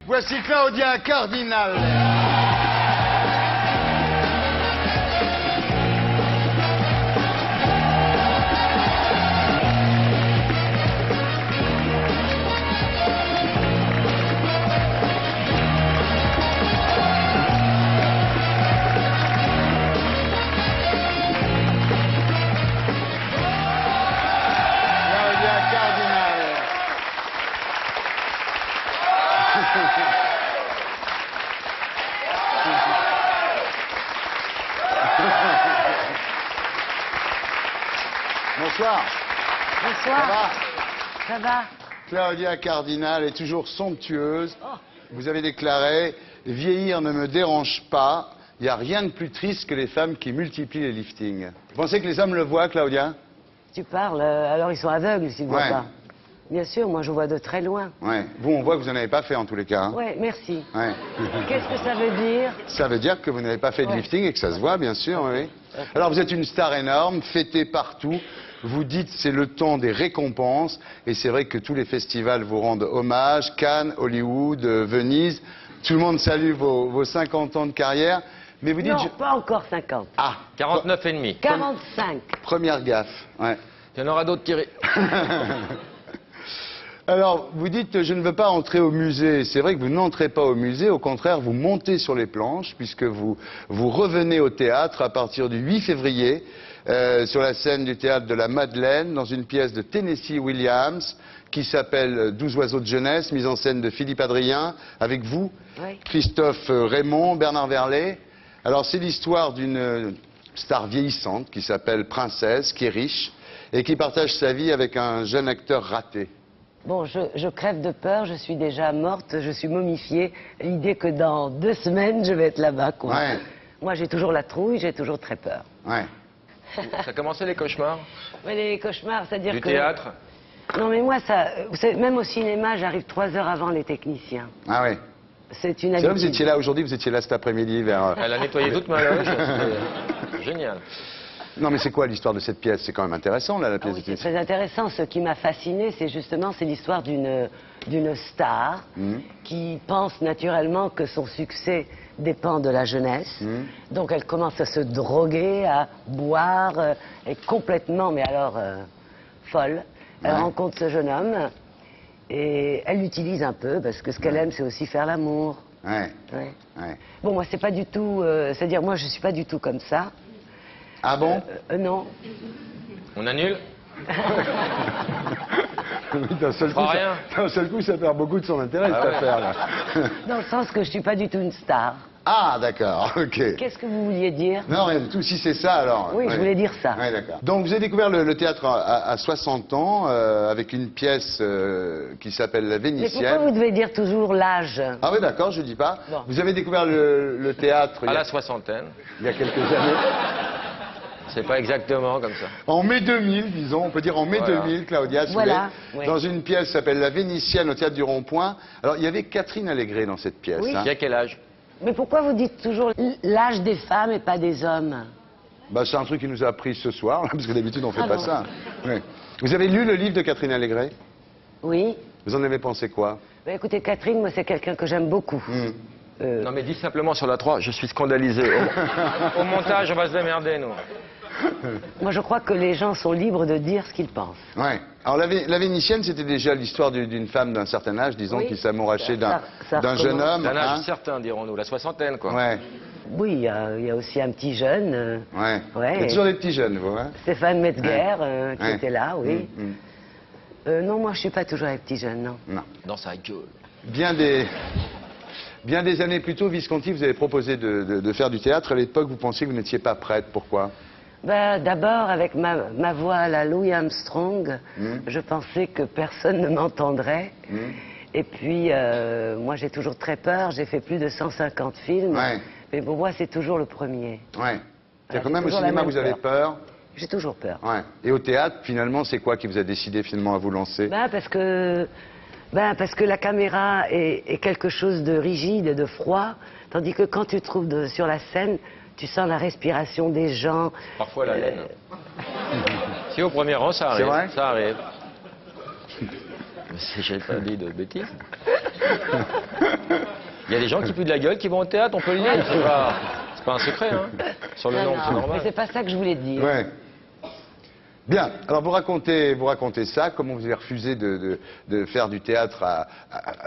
Voici Claudia Cardinal. Bonsoir. Bonsoir. Ça va? Claudia Cardinal est toujours somptueuse. Vous avez déclaré « Vieillir ne me dérange pas. Il n'y a rien de plus triste que les femmes qui multiplient les liftings. » Vous pensez que les hommes le voient, Claudia? Tu parles, alors ils sont aveugles s'ils ne voient Ouais. pas. Bien sûr, moi je vois de très loin. Ouais. Vous, on voit que vous n'en avez pas fait en tous les cas. Hein. Ouais, merci. Ouais. Qu'est-ce que ça veut dire? Ça veut dire que vous n'avez pas fait de Ouais. lifting et que ça se voit, bien sûr, oui. Alors vous êtes une star énorme, fêtée partout. Vous dites c'est le temps des récompenses. Et c'est vrai que tous les festivals vous rendent hommage. Cannes, Hollywood, Venise. Tout le monde salue vos 50 ans de carrière. Mais vous dites... Non, pas encore 50. Ah, 49 et demi. 45. première gaffe. Ouais. Il y en aura d'autres tirés. Alors, vous dites, je ne veux pas entrer au musée. C'est vrai que vous n'entrez pas au musée. Au contraire, vous montez sur les planches, puisque vous revenez au théâtre à partir du 8 février, sur la scène du théâtre de la Madeleine, dans une pièce de Tennessee Williams, qui s'appelle 12 oiseaux de jeunesse, mise en scène de Philippe Adrien, avec vous, Oui. Christophe Raymond, Bernard Verlet. Alors, c'est l'histoire d'une star vieillissante qui s'appelle Princesse, qui est riche, et qui partage sa vie avec un jeune acteur raté. Bon, je crève de peur, je suis déjà morte, je suis momifiée. L'idée que dans 2 semaines, je vais être là-bas, quoi. Ouais. Moi, j'ai toujours la trouille, j'ai toujours très peur. Ouais. Ça a commencé les cauchemars Mais les cauchemars, c'est-à-dire du que... théâtre. Non, mais moi, ça... Vous savez, même au cinéma, j'arrive 3 heures avant les techniciens. Ah ouais. C'est une C'est vrai, habitude. vous étiez là aujourd'hui, vous étiez là cet après-midi vers... Elle a nettoyé toute ma loge. C'était génial. Non mais c'est quoi l'histoire de cette pièce? C'est quand même intéressant là, la Ah pièce oui, de c'est Tennessee. très intéressant. Ce qui m'a fasciné, c'est justement c'est l'histoire d'une star qui pense naturellement que son succès dépend de la jeunesse. Donc elle commence à se droguer, à boire, est complètement, mais alors folle. Elle Ouais. rencontre ce jeune homme et elle l'utilise un peu parce que ce qu'elle aime, c'est aussi faire l'amour. Ouais, Ouais. ouais. Bon, moi, c'est pas du tout. C'est-à-dire, moi, je suis pas du tout comme ça. Ah bon? Non. On annule? Oui, d'un seul fera coup, rien. d'un seul coup, ça perd beaucoup de son intérêt, Ah cette ouais. affaire là. Dans le sens que je suis pas du tout une star. Ah d'accord, ok. Qu'est-ce que vous vouliez dire? Non, rien du tout, si c'est ça alors. Oui, je voulais dire ça. Ouais, d'accord. Donc vous avez découvert le théâtre à 60 ans, avec une pièce qui s'appelle La Mais Vénitienne. pourquoi vous devez dire toujours l'âge? Ah oui, d'accord, je dis pas. Bon. Vous avez découvert le théâtre À la soixantaine. il y a quelques années. C'est pas exactement comme ça. En mai 2000, disons, on peut dire en mai Voilà. 2000, Claudia, si Voilà, vous voulez, oui. dans une pièce qui s'appelle La Vénitienne au Théâtre du Rond-Point. Alors, il y avait Catherine Allégret dans cette pièce. Oui. hein. Il y a quel âge? Mais pourquoi vous dites toujours l'âge des femmes et pas des hommes? Bah, c'est un truc qui nous a appris ce soir, là, parce que d'habitude, on fait Ah pas bon. ça. Oui. Vous avez lu le livre de Catherine Allégret? Oui. Vous en avez pensé quoi? Bah, écoutez, Catherine, moi, c'est quelqu'un que j'aime beaucoup. Non mais dis simplement sur la 3, je suis scandalisé. Au montage, on va se démerder, nous. Moi, je crois que les gens sont libres de dire ce qu'ils pensent. Ouais. Alors, la Vénitienne, c'était déjà l'histoire d'une femme d'un certain âge, disons, Oui. qui s'amourachait Ça d'un jeune recommence. homme. D'un âge hein. certain, dirons-nous, la soixantaine, quoi. Ouais, Oui, il y a aussi un petit jeune, ouais. Ouais. Il y a toujours des petits jeunes, vous, hein? Stéphane Metzger, Ouais. qui Ouais. était là, oui. Non, moi, je suis pas toujours avec petits jeunes, non. Non. Dans sa gueule. Bien des années plus tôt, Visconti, vous avez proposé de faire du théâtre. À l'époque, vous pensiez que vous n'étiez pas prête. Pourquoi? Ben, d'abord, avec ma voix à la Louis Armstrong, je pensais que personne ne m'entendrait. Et puis, moi, j'ai toujours très peur. J'ai fait plus de 150 films. Ouais. Mais pour moi, c'est toujours le premier. Ouais. C'est quand j'ai même au toujours la cinéma, même vous avez peur. J'ai toujours peur. Ouais. Et au théâtre, finalement, c'est quoi qui vous a décidé finalement à vous lancer? Parce que la caméra est quelque chose de rigide et de froid, tandis que quand tu te trouves sur la scène, tu sens la respiration des gens. Parfois la laine. Si au premier rang, ça C'est arrive. vrai Ça arrive. Mais j'ai pas dit de bêtises. Il y a des gens qui puent de la gueule qui vont au théâtre, on peut le dire. C'est pas un secret, hein. Sur le Non, nom, c'est non, mais normal. c'est pas ça que je voulais dire. Ouais. Bien, alors vous racontez ça, comment vous avez refusé de faire du théâtre à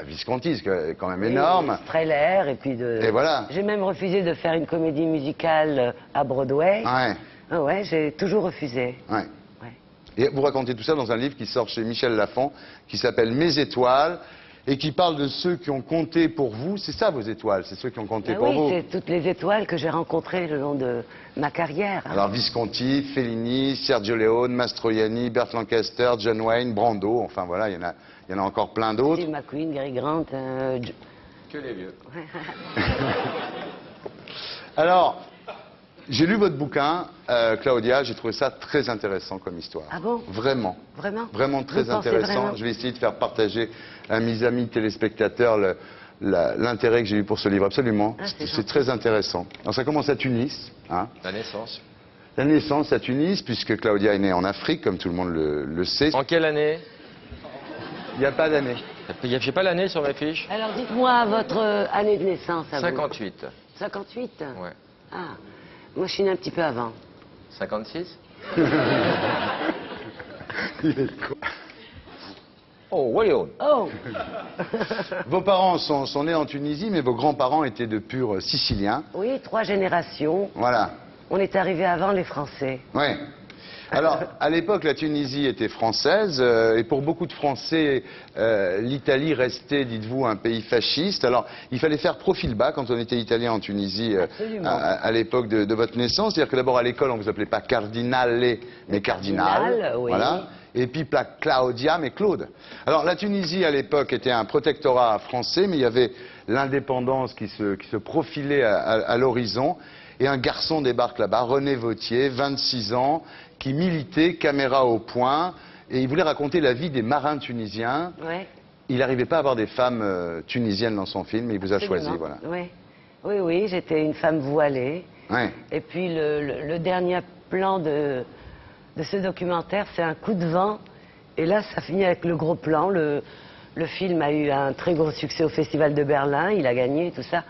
Visconti, ce qui est quand même énorme. Strehler, et puis de... Et voilà. J'ai même refusé de faire une comédie musicale à Broadway. Ouais, Ah ouais, j'ai toujours refusé. ouais. Ouais. Et vous racontez tout ça dans un livre qui sort chez Michel Lafon, qui s'appelle Mes étoiles, et qui parle de ceux qui ont compté pour vous. C'est ça vos étoiles, c'est ceux qui ont compté Ah pour oui, vous. c'est toutes les étoiles que j'ai rencontrées le long de ma carrière. Alors Visconti, Fellini, Sergio Leone, Mastroianni, Burt Lancaster, John Wayne, Brando, enfin voilà, il y en a encore plein d'autres. Steve McQueen, Gary Grant, Que les vieux. Alors, j'ai lu votre bouquin, Claudia, j'ai trouvé ça très intéressant comme histoire. Ah bon? Vraiment. Vraiment? Vraiment très Vous pensez intéressant. vraiment? Je vais essayer de faire partager à mes amis téléspectateurs l'intérêt que j'ai eu pour ce livre. Absolument. Ah, c'est C'est gentil. très intéressant. Alors ça commence à Tunis. Hein. La naissance. La naissance à Tunis, puisque Claudia est née en Afrique, comme tout le monde le sait. En quelle année? Il n'y a pas d'année. J'ai pas l'année sur mes fiches. Alors dites-moi votre année de naissance à vous. 58. 58? Ouais. Ah, moi je suis née un petit peu avant. 56? Il est con. Oh, Wallion. Oh. Vos parents sont nés en Tunisie, mais vos grands-parents étaient de purs Siciliens. Oui, 3 générations. Voilà. On est arrivé avant les Français. Ouais. Alors, à l'époque, la Tunisie était française, et pour beaucoup de Français, l'Italie restait, dites-vous, un pays fasciste. Alors, il fallait faire profil bas quand on était italien en Tunisie Absolument. à l'époque de votre naissance. C'est-à-dire que d'abord, à l'école, on vous appelait pas cardinale, mais cardinal. Cardinal, oui. Voilà. Et puis pas Claudia, mais Claude. Alors, la Tunisie, à l'époque, était un protectorat français, mais il y avait l'indépendance qui se profilait à l'horizon. Et un garçon débarque là-bas, René Vautier, 26 ans, qui militait, caméra au point, et il voulait raconter la vie des marins tunisiens. Ouais. Il n'arrivait pas à avoir des femmes tunisiennes dans son film, mais il vous a Absolument. choisi, voilà. Oui, oui, oui, j'étais une femme voilée. Ouais. Et puis le dernier plan de ce documentaire, c'est un coup de vent. Et là, ça finit avec le gros plan. Le film a eu un très gros succès au Festival de Berlin. Il a gagné, tout ça.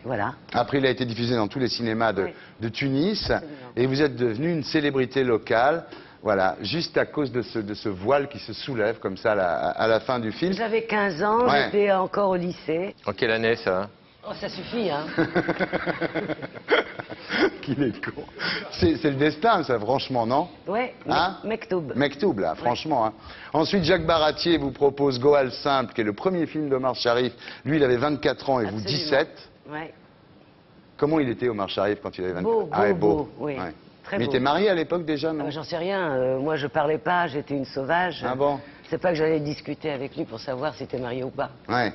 Voilà. Après, il a été diffusé dans tous les cinémas Oui. de Tunis, Absolument. et vous êtes devenu une célébrité locale, voilà, juste à cause de ce voile qui se soulève comme ça à la fin du film. J'avais 15 ans, Ouais. j'étais encore au lycée. En quelle année, ça? Oh, ça suffit, hein. Qu'il est con. C'est le destin, ça, franchement, non? Ouais, Hein Mektoub. Mektoub, là, franchement. Hein. Ensuite, Jacques Baratier vous propose Goal Simple, qui est le premier film d'Omar Sharif. Lui, il avait 24 ans et vous Absolument. 17. Ouais. Comment il était, Omar Sharif, quand il avait 24 Beau, ans? Ah ouais, beau, oui. Ouais. Très Mais il beau. était marié à l'époque déjà, non? J'en sais rien. Moi, je parlais pas. J'étais une sauvage. Ah bon? C'est pas que j'allais discuter avec lui pour savoir s'il était marié ou pas. Ouais.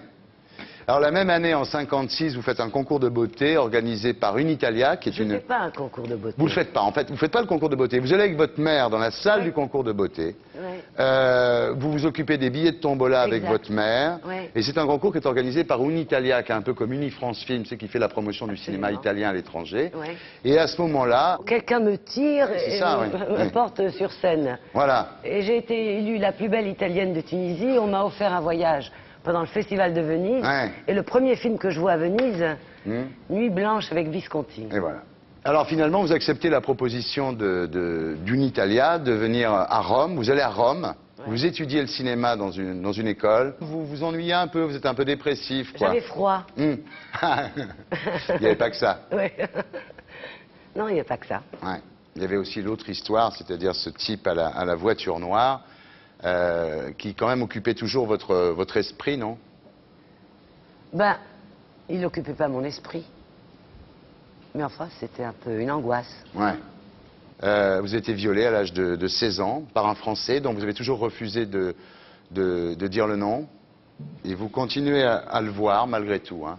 Alors, la même année, en 56, vous faites un concours de beauté organisé par Unitalia, qui est Je ne une... fais pas un concours de beauté. Vous le faites pas, en fait. Vous faites pas le concours de beauté. Vous allez avec votre mère dans la salle du concours de beauté. Ouais. Vous vous occupez des billets de tombola avec Exact. votre mère. Ouais. Et c'est un concours qui est organisé par Unitalia, qui est un peu comme Unifrance Film, c'est qui fait la promotion du cinéma Absolument. italien à l'étranger. Ouais. Et à ce moment-là, Quelqu'un me tire C'est et ça, me, oui. me Oui. porte sur scène. voilà. Et j'ai été élue la plus belle italienne de Tunisie. On m'a offert un voyage pendant le Festival de Venise. Ouais. Et le premier film que je vois à Venise, Hmm. Nuit blanche avec Visconti. Et voilà. Alors finalement, vous acceptez la proposition d'Unitalia de venir à Rome. Vous allez à Rome. Vous étudiez le cinéma dans une école. Vous vous ennuyez un peu, vous êtes un peu dépressif, quoi. J'avais froid. Hmm. Il n'y avait pas que ça. Ouais. Non, il n'y a pas que ça. Ouais. Il y avait aussi l'autre histoire, c'est-à-dire ce type à la voiture noire, qui quand même occupait toujours votre esprit, non? Ben, il n'occupait pas mon esprit. Mais enfin, c'était un peu une angoisse. Ouais. Vous avez été violé à l'âge de 16 ans par un Français dont vous avez toujours refusé de dire le nom. Et vous continuez à le voir malgré tout. Hein.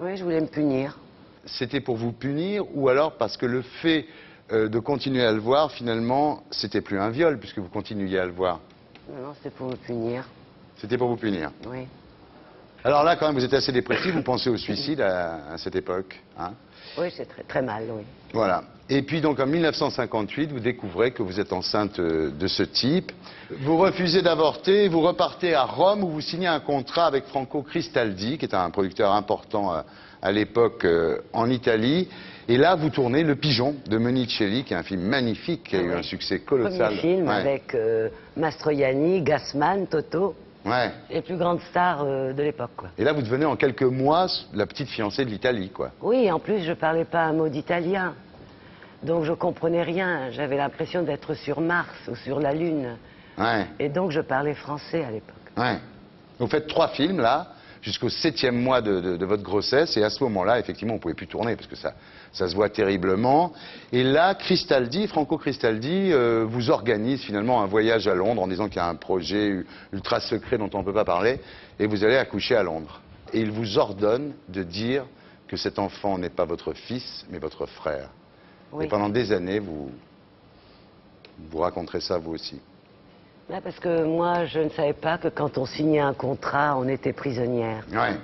Oui, je voulais me punir. C'était pour vous punir ou alors parce que le fait de continuer à le voir, finalement, c'était plus un viol puisque vous continuiez à le voir? Non, non, c'était pour me punir. C'était pour vous punir. Oui. Alors là, quand même, vous êtes assez dépressif, vous pensez au suicide à cette époque, hein? Oui, c'est très, très mal, oui. Voilà. Et puis donc en 1958, vous découvrez que vous êtes enceinte de ce type. Vous refusez d'avorter, vous repartez à Rome où vous signez un contrat avec Franco Cristaldi, qui est un producteur important à l'époque en Italie. Et là, vous tournez Le Pigeon de Monicelli, qui est un film magnifique, qui a eu un succès colossal. Premier film Ouais. avec Mastroianni, Gassman, Toto, Ouais. les plus grandes stars de l'époque, quoi. Et là, vous devenez en quelques mois la petite fiancée de l'Italie, quoi. Oui, en plus, je parlais pas un mot d'italien. Donc, je comprenais rien. J'avais l'impression d'être sur Mars ou sur la Lune. Ouais. Et donc, je parlais français à l'époque. Ouais. Vous faites 3 films, là, jusqu'au 7e mois de votre grossesse, et à ce moment-là, effectivement, on ne pouvait plus tourner, parce que ça se voit terriblement. Et là, Cristaldi, Franco Cristaldi, vous organise finalement un voyage à Londres, en disant qu'il y a un projet ultra secret dont on ne peut pas parler, et vous allez accoucher à Londres. Et il vous ordonne de dire que cet enfant n'est pas votre fils, mais votre frère. Oui. Et pendant des années, vous raconterez ça, vous aussi. Là, parce que moi, je ne savais pas que quand on signait un contrat, on était prisonnière. Ouais.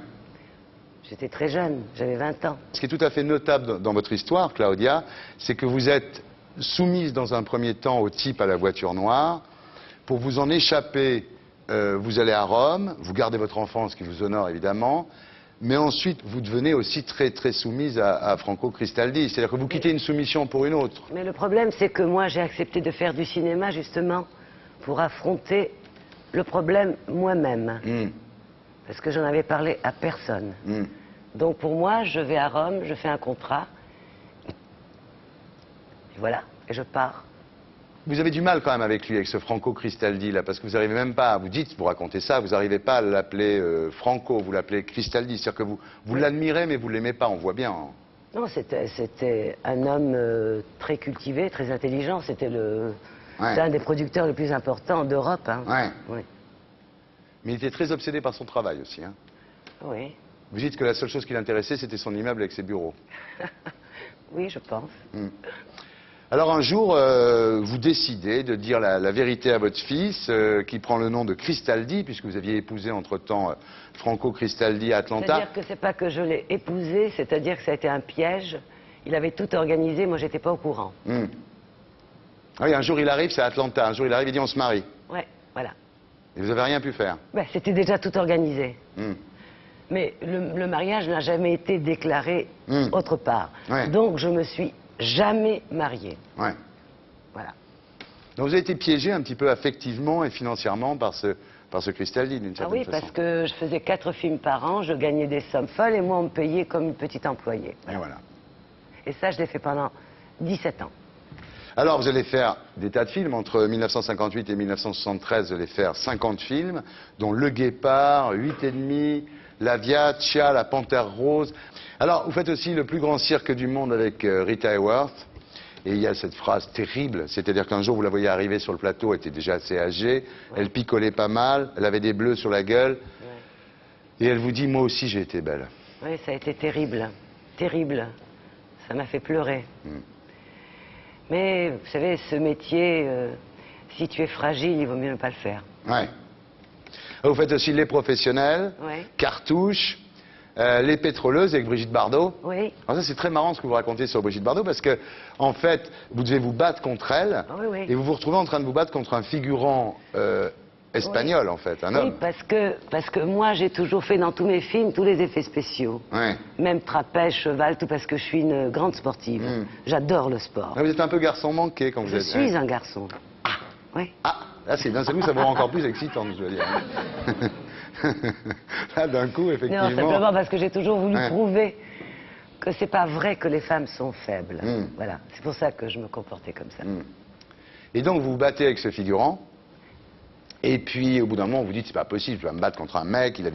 J'étais très jeune, j'avais 20 ans. Ce qui est tout à fait notable dans votre histoire, Claudia, c'est que vous êtes soumise dans un premier temps au type à la voiture noire. Pour vous en échapper, vous allez à Rome, vous gardez votre enfant, ce qui vous honore évidemment, mais ensuite vous devenez aussi très très soumise à Franco Cristaldi. C'est-à-dire que vous quittez une soumission pour une autre. Mais le problème, c'est que moi, j'ai accepté de faire du cinéma, justement, pour affronter le problème moi-même. Parce que j'en avais parlé à personne. Donc pour moi, je vais à Rome, je fais un contrat, et voilà, et je pars. Vous avez du mal quand même avec lui, avec ce Franco Cristaldi là, parce que vous n'arrivez même pas, vous racontez ça, vous n'arrivez pas à l'appeler Franco, vous l'appelez Cristaldi, c'est-à-dire que vous l'admirez mais vous ne l'aimez pas, on voit bien. Hein. Non, c'était un homme très cultivé, très intelligent, c'était un des producteurs les plus importants d'Europe. Hein. Ouais. Oui. Mais il était très obsédé par son travail aussi. Hein. Oui. Vous dites que la seule chose qui l'intéressait, c'était son immeuble avec ses bureaux. Oui, je pense. Alors un jour, vous décidez de dire la vérité à votre fils, qui prend le nom de Cristaldi, puisque vous aviez épousé entre-temps Franco Cristaldi à Atlanta. C'est-à-dire que c'est pas que je l'ai épousé, c'est-à-dire que ça a été un piège. Il avait tout organisé, moi j'étais pas au courant. Ah oui, un jour il arrive, c'est à Atlanta, un jour il arrive, il dit on se marie. Ouais, voilà. Et vous n'avez rien pu faire. Ben, c'était déjà tout organisé. Mais le mariage n'a jamais été déclaré autre part. Ouais. Donc je me suis jamais mariée. Ouais. Voilà. Donc vous avez été piégé un petit peu affectivement et financièrement par ce Cristaldi, d'une Ah certaine oui, façon. parce que je faisais 4 films par an, je gagnais des sommes folles et moi on me payait comme une petite employée. Et voilà. Et ça, je l'ai fait pendant 17 ans. Alors vous allez faire des tas de films, entre 1958 et 1973, vous allez faire 50 films, dont Le Guépard, 8 et demi, La Viaccia, La Panthère Rose. Alors vous faites aussi Le plus grand cirque du monde avec Rita Hayworth. Et il y a cette phrase terrible, c'est-à-dire qu'un jour vous la voyez arriver sur le plateau, elle était déjà assez âgée, elle picolait pas mal, elle avait des bleus sur la gueule, et elle vous dit « moi aussi j'ai été belle ». Oui, ça a été terrible, terrible. Ça m'a fait pleurer. Mais vous savez, ce métier, si tu es fragile, il vaut mieux ne pas le faire. Ouais. Vous faites aussi Les Professionnels, Ouais. Cartouche, Les Pétroleuses avec Brigitte Bardot. Oui. Alors ça c'est très marrant ce que vous racontez sur Brigitte Bardot parce que en fait vous devez vous battre contre elle Oui. et vous vous retrouvez en train de vous battre contre un figurant espagnol en fait, un Oui, homme. parce que moi j'ai toujours fait dans tous mes films tous les effets spéciaux. Ouais. Même trapèze, cheval, tout parce que je suis une grande sportive. J'adore le sport. Vous êtes un peu garçon manqué quand vous Je êtes. suis un garçon. Oui. Ah, là c'est d'un seul coup ça vous rend encore plus excitant, je veux dire. Là d'un coup effectivement. Non, simplement parce que j'ai toujours voulu prouver que c'est pas vrai que les femmes sont faibles. Voilà, c'est pour ça que je me comportais comme ça. Et donc vous vous battez avec ce figurant. Et puis au bout d'un moment, vous vous dites c'est pas possible, je vais me battre contre un mec, il a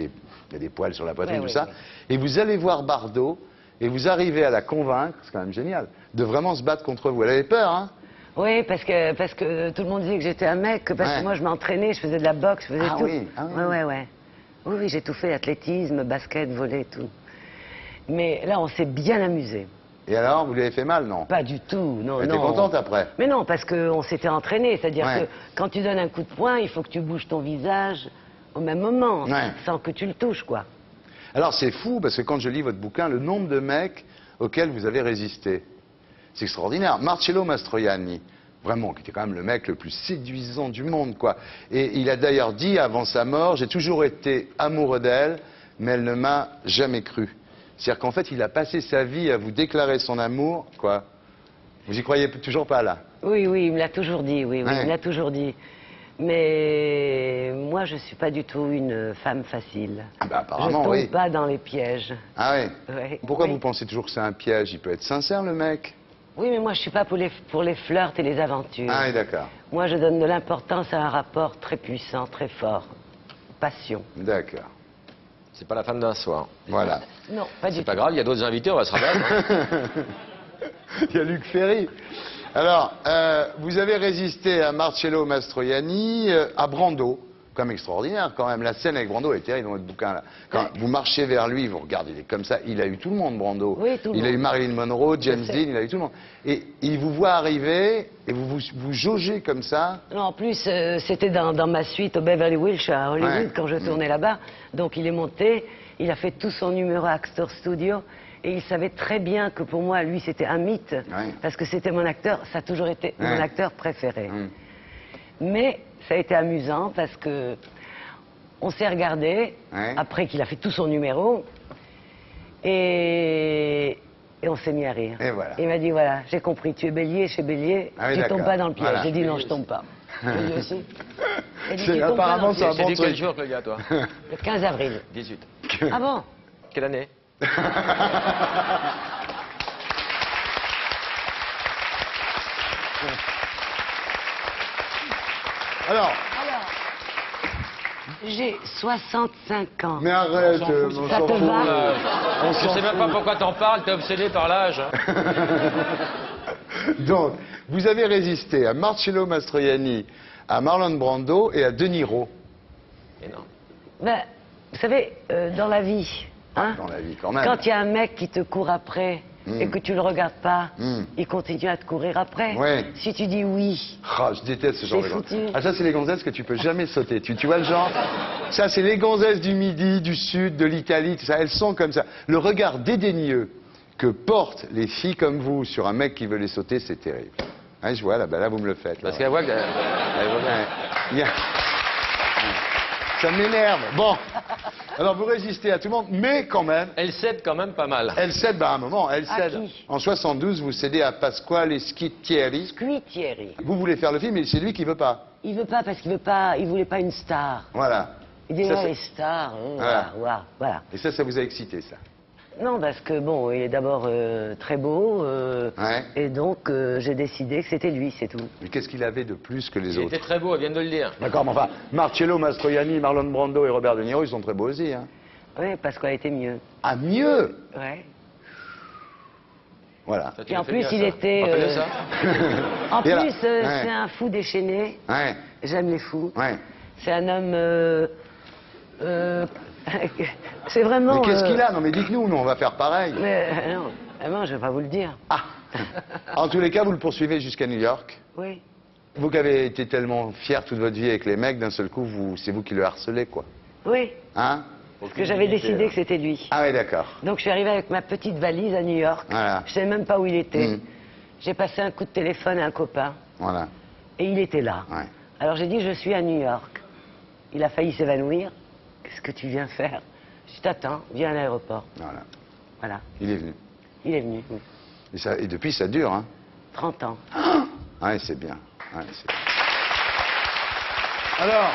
des poils sur la poitrine, tout ça. Et vous allez voir Bardot et vous arrivez à la convaincre, c'est quand même génial, de vraiment se battre contre vous. Elle avait peur, hein? Oui, parce que tout le monde disait que j'étais un mec, parce que moi je m'entraînais, je faisais de la boxe, je faisais tout. Oui, ah oui. Ouais. Oui, j'ai tout fait, athlétisme, basket, volley, tout. Mais là, on s'est bien amusé. Et alors, vous lui avez fait mal, non? Pas du tout, non, Elle non. était contente après? Mais non, parce qu'on s'était entraîné, c'est-à-dire que quand tu donnes un coup de poing, il faut que tu bouges ton visage au même moment, sans que tu le touches, quoi. Alors c'est fou, parce que quand je lis votre bouquin, le nombre de mecs auxquels vous avez résisté, c'est extraordinaire. Marcello Mastroianni, vraiment, qui était quand même le mec le plus séduisant du monde, quoi. Et il a d'ailleurs dit avant sa mort, j'ai toujours été amoureux d'elle, mais elle ne m'a jamais cru. C'est-à-dire qu'en fait, il a passé sa vie à vous déclarer son amour, quoi. Vous y croyez toujours pas, là? Oui, oui, il me l'a toujours dit, oui, oui, Ouais. il me l'a toujours dit. Mais moi, je suis pas du tout une femme facile. Ah bah, Je apparemment, tombe oui. pas dans les pièges. Ah ouais. Ouais. Pourquoi Oui. vous pensez toujours que c'est un piège? Il peut être sincère, le mec. Oui, mais moi, je suis pas pour les flirts et les aventures. Ah oui, d'accord. Moi, je donne de l'importance à un rapport très puissant, très fort. Passion. D'accord. C'est pas la femme d'un soir. Voilà. Non, pas du C'est tout. pas grave, il y a d'autres invités, on va se rabattre. Il y a Luc Ferry. Alors, vous avez résisté à Marcello Mastroianni, à Brando, comme extraordinaire quand même. La scène avec Brando est terrible dans votre bouquin là. Quand Ouais. vous marchez vers lui, vous regardez, il est comme ça. Il a eu tout le monde, Brando. Oui, tout le il a monde. eu Marilyn Monroe, James sais. Dean, il a eu tout le monde. Et il vous voit arriver et vous jaugez comme ça. Non, en plus, c'était dans ma suite au Beverly Hills à Hollywood, Ouais. quand je tournais là-bas. Donc, il est monté, il a fait tout son numéro à Actor Studio. Et il savait très bien que pour moi, lui, c'était un mythe. Ouais. Parce que c'était mon acteur, ça a toujours été Ouais. mon acteur préféré. Hum. Mais ça a été amusant parce que on s'est regardé, Ouais. après qu'il a fait tout son numéro, et on s'est mis à rire. Et voilà. Il m'a dit, voilà, j'ai compris, tu es bélier, chez bélier, Ah oui, tu d'accord. tombes pas dans le piège. Voilà. J'ai dit, non, je tombe pas. Bélier aussi. Il dit, C'est- tu tombes pas dans apparemment, le c'est un piège. C'est bon du quel truc. jour, le gars, toi Le 15 avril. 18. Ah bon? Quelle année? Alors, J'ai 65 ans. mais arrête, On s'en fout, on Ça s'en te fout. va On Je s'en sais même pas pourquoi t'en parles, t'es obsédé par l'âge. Donc, vous avez résisté à Marcello Mastroianni, à Marlon Brando et à De Niro. Énorme. Ben, vous savez, dans la vie, hein, Dans la vie, quand même. quand il y a un mec qui te court après et que tu le regardes pas, Mm. il continue à te courir après. Ouais. Si tu dis oui, Ah, je déteste ce genre de C'est gonzesses. foutu. Ah, ça, c'est les gonzesses que tu peux jamais sauter. Tu vois le genre? Ça, c'est les gonzesses du Midi, du Sud, de l'Italie, tout ça. Elles sont comme ça. Le regard dédaigneux que portent les filles comme vous sur un mec qui veut les sauter, c'est terrible. Hein, je vois, là, bah, là, vous me le faites. là. Parce qu'elle voit que. Ouais. Il y a- Ça m'énerve. Bon. Alors, vous résistez à tout le monde, mais quand même, Elle cède quand même pas mal. elle cède, bah, à un moment, elle À cède. qui En 72, vous cédez à Pasquale Schittieri. Thierry. Vous voulez faire le film, mais c'est lui qui veut pas. Il veut pas parce qu'il veut pas, il voulait pas une star. Voilà. Il dit Ça, ouais, c'est- les stars, Voilà. voilà. Et ça vous a excité, ça? Non, parce que bon, il est d'abord très beau, Ouais. et donc j'ai décidé que c'était lui, c'est tout. Mais qu'est-ce qu'il avait de plus que les Il autres? était très beau, elle vient de le dire. D'accord, mais enfin, Marcello Mastroianni, Marlon Brando et Robert De Niro, ils sont très beaux aussi, hein. Oui, parce qu'elle était mieux. Ah, mieux! Ouais. Voilà. Ça, tu Et le en fais plus, bien, il ça. était, Rappelle-le ça. En Et plus, alors Ouais. c'est un fou déchaîné. Ouais, J'aime les fous. ouais. C'est un homme. C'est vraiment. Mais qu'est-ce qu'il a? Non, mais dites-nous, nous, on va faire pareil. Mais, non, vraiment, je vais pas vous le dire. Ah! En tous les cas, vous le poursuivez jusqu'à New York. Oui. Vous qui avez été tellement fier toute votre vie avec les mecs, d'un seul coup, c'est vous qui le harcelez, quoi. Oui. Hein? Parce que j'avais décidé que c'était lui. Ah oui, d'accord. Donc je suis arrivée avec ma petite valise à New York. Voilà. Je savais même pas où il était. Mm. J'ai passé un coup de téléphone à un copain Voilà. et il était là. Ouais. Alors j'ai dit je suis à New York. Il a failli s'évanouir. Qu'est-ce que tu viens faire? Je t'attends, viens à l'aéroport. Voilà. Voilà. Il est venu. Il est venu. Oui. Et depuis, ça dure, hein? 30 ans. Ouais, c'est bien. Ouais, c'est bien. Alors,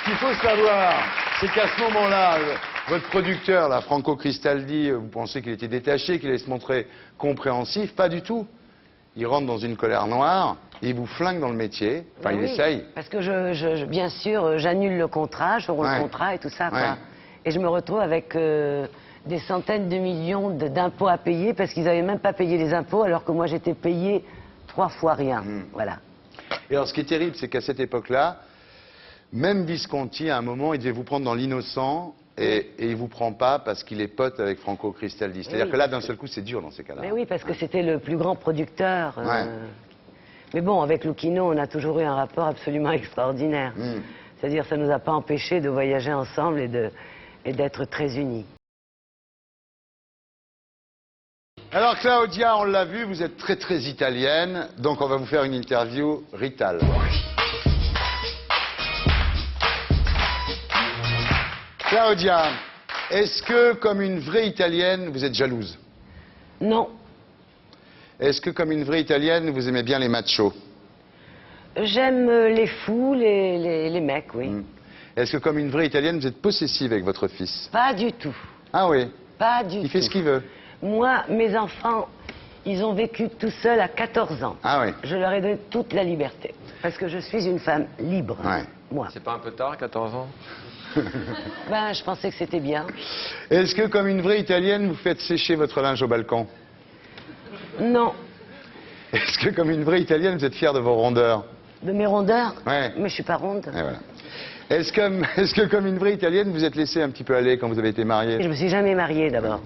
ce qu'il faut savoir, c'est qu'à ce moment-là, votre producteur, là, Franco Cristaldi, vous pensez qu'il était détaché, qu'il allait se montrer compréhensif? Pas du tout. Il rentre dans une colère noire, et il vous flingue dans le métier. Enfin, Ben il oui, essaye. Parce que bien sûr, j'annule le contrat, je romps Ouais. le contrat et tout ça. quoi. Ouais. Et je me retrouve avec des centaines de millions d'impôts à payer parce qu'ils n'avaient même pas payé les impôts alors que moi j'étais payé 3 fois rien. Voilà. Et alors, ce qui est terrible, c'est qu'à cette époque-là, même Visconti, à un moment, il devait vous prendre dans l'innocent, et il vous prend pas parce qu'il est pote avec Franco Cristaldi. C'est-à-dire Oui. que là, d'un seul coup, c'est dur dans ces cas-là. Mais oui, parce que c'était le plus grand producteur. Ouais. Mais bon, avec Lucchino, on a toujours eu un rapport absolument extraordinaire. C'est-à-dire, ça nous a pas empêchés de voyager ensemble et d'être très unis. Alors Claudia, on l'a vu, vous êtes très très italienne, donc on va vous faire une interview Rital. Claudia, est-ce que comme une vraie italienne, vous êtes jalouse? Non, Est-ce que comme une vraie italienne, vous aimez bien les machos? j'aime les fous, les mecs, oui. Est-ce que comme une vraie italienne, vous êtes possessive avec votre fils? Pas du tout, Ah oui, pas du tout. il fait ce qu'il veut. Moi, mes enfants, ils ont vécu tout seuls à 14 ans. Ah oui. Je leur ai donné toute la liberté. Parce que je suis une femme libre. Ouais. Moi. C'est pas un peu tard, 14 ans? Ben, je pensais que c'était bien. Est-ce que comme une vraie italienne, vous faites sécher votre linge au balcon? Non. Est-ce que comme une vraie italienne, vous êtes fière de vos rondeurs? De mes rondeurs? Ouais. Mais je suis pas ronde. Et voilà. Est-ce que comme une vraie italienne, vous êtes laissé un petit peu aller quand vous avez été mariée? Je me suis jamais mariée d'abord.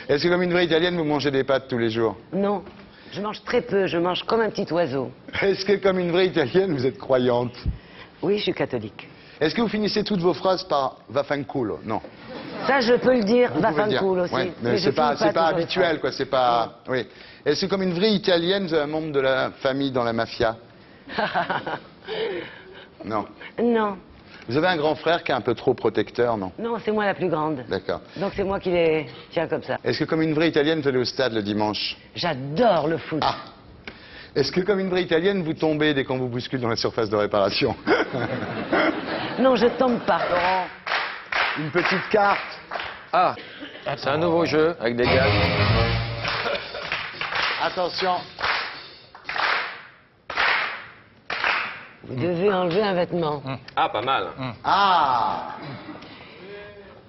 Est-ce que comme une vraie italienne, vous mangez des pâtes tous les jours? Non. Je mange très peu. Je mange comme un petit oiseau. Est-ce que comme une vraie italienne, vous êtes croyante? Oui, je suis catholique. Est-ce que vous finissez toutes vos phrases par vaffanculo? Non. Ça, je peux le dire. Vous pouvez le dire. Vaffanculo aussi. Ouais, mais Mais c'est pas, je finis pas toujours les habituel, phrases. quoi. C'est pas. Oui. Est-ce que comme une vraie italienne, vous avez un membre de la famille dans la mafia? Non. Non. Vous avez un grand frère qui est un peu trop protecteur, non? Non, c'est moi la plus grande. D'accord. Donc c'est moi qui les tiens comme ça. Est-ce que comme une vraie italienne, vous allez au stade le dimanche? J'adore le foot. Ah. Est-ce que comme une vraie italienne, vous tombez dès qu'on vous bouscule dans la surface de réparation? Non, je tombe pas. Laurent, une petite carte. Ah, c'est un nouveau jeu avec des gars. Attention. Vous devez enlever un vêtement. Ah, pas mal. Ah.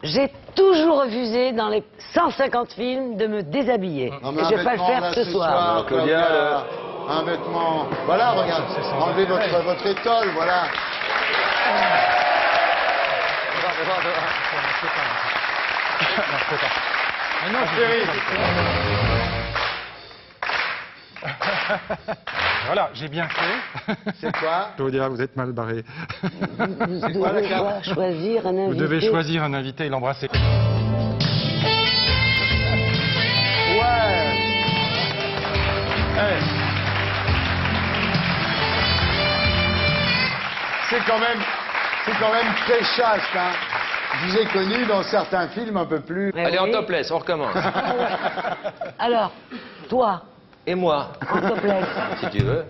J'ai toujours refusé dans les 150 films de me déshabiller. Non, mais Et un je vais pas le vêtement, faire là, ce soir. Claudia, un vêtement. Voilà, regarde. Enlevez votre étole, voilà. Non, voilà, j'ai bien fait. C'est quoi? Claudia, vous êtes mal barré. Vous quoi, la devez carte choisir un invité. Vous devez choisir un invité et l'embrasser. Ouais. Hey. C'est quand même très chaste, hein. Je vous ai connu dans certains films un peu plus. Ouais, Allez, oui. en topless, on recommence. Alors, toi, Et moi, en topless. si tu veux.